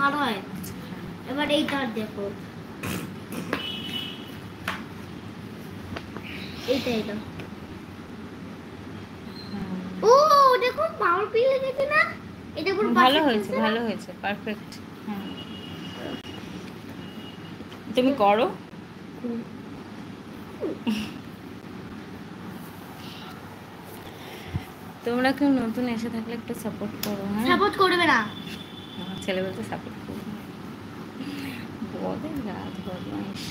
ভালো হয়। এবার এইটা দেখো, এইটা ও দেখো পাওয়ার পিলে গেছে না, এটা পুরো ভালো হয়েছে, ভালো হয়েছে, পারফেক্ট। হ্যাঁ, তুমি করো। তোমরা কেউ নতুন এসে থাকলে একটু সাপোর্ট করো। হ্যাঁ, সাপোর্ট করবে না, আমার ছেলে বলতে সাপোর্ট করো। বলে রাত বদমাইশ।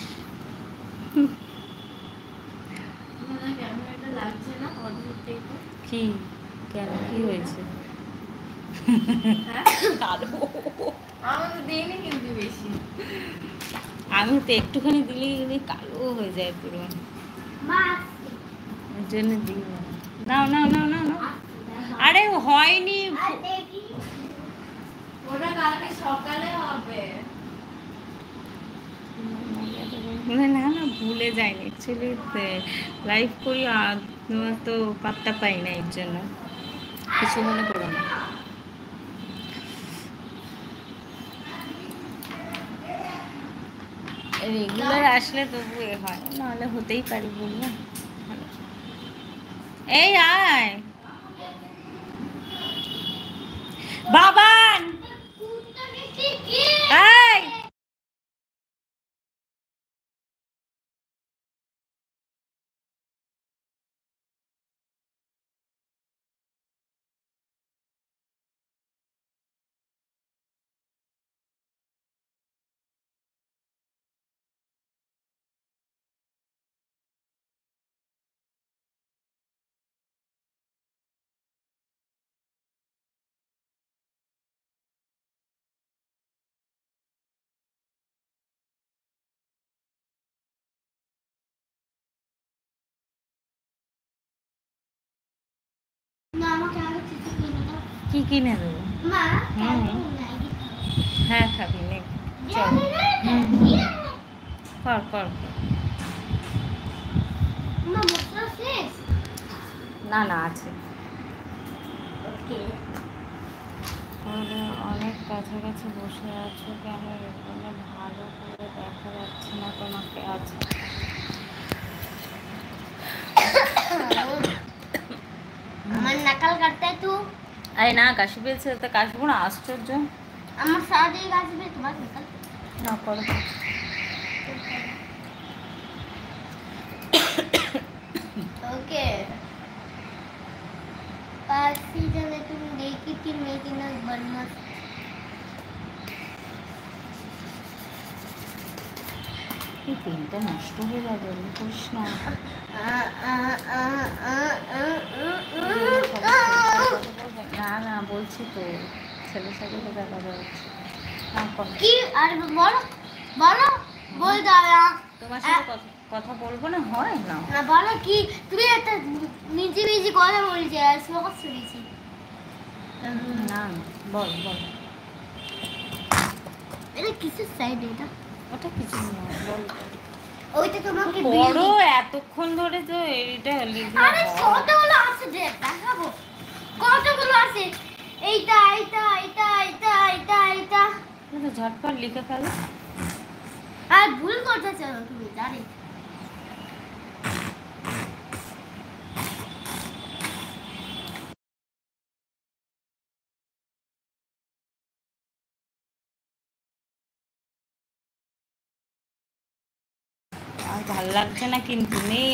কি কেন, কি হয়েছে? আমি তো একটুখানি দিলেই কালো হয়ে যায় পুরো, ওই জন্য দিই না। নাও নাও নাও নাও নাও। আরে হয়নি, সকালে হবে। না না ভুলে যাইনি, অ্যাকচুয়ালি লাইভ করি তো পাত্তা পাই না, এর জন্য কিছু মনে করো না। রেগুলার আসলে তবু এ হয়, নাহলে হতেই পারি বলবো। এই আয় বাবান, এই কি কিনে দেবো? হ্যাঁ খাবি নে, চল। কর কর কর। না না আছে, অনেক কাছাকাছি বসে আছো কেন? এখানে ভালো করে দেখা যাচ্ছে না তোমাকে। আছে আমার নাকাল কাটতে তো, আরে না কাশি পেয়েছে তো কাশবো না, আশ্চর্য। আমার সারাদিন কাশবে, তোমার নাকাল না করো। ओके पास सीजन है, तुम देखी थी मेरी ना बनमस এই পেনটা নষ্ট হয়ে যাবে, করিস না। না না বলছি তো, ছেলের সাথে তো দেখা যাচ্ছে। কি আর বলো বলো, বল দাও না। তোমার সাথে কথা বলবো না, হয় না না বলো কি, তুমি একটা নিচে নিচে কথা বলছি আর শ্লোক শুনেছি। না বল বল, এটা কিসের সাইড এটা? ওটা কিছু না, বল। ওইটা তোমাকে বড় এতক্ষণ ধরে তো এটা লিখে। আরে কতগুলো আছে দেখাবো, কতগুলো আছে, এইটা এইটা এইটা এইটা এইটা এইটা তো ঝটপট লিখে ফেলো। আর ভুল করতেছ তুমি, জানি। আর ভাল লাগছে না কিন্তু নে।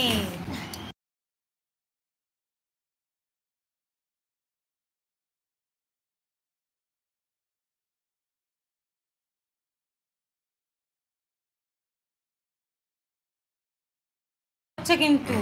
কিন্তু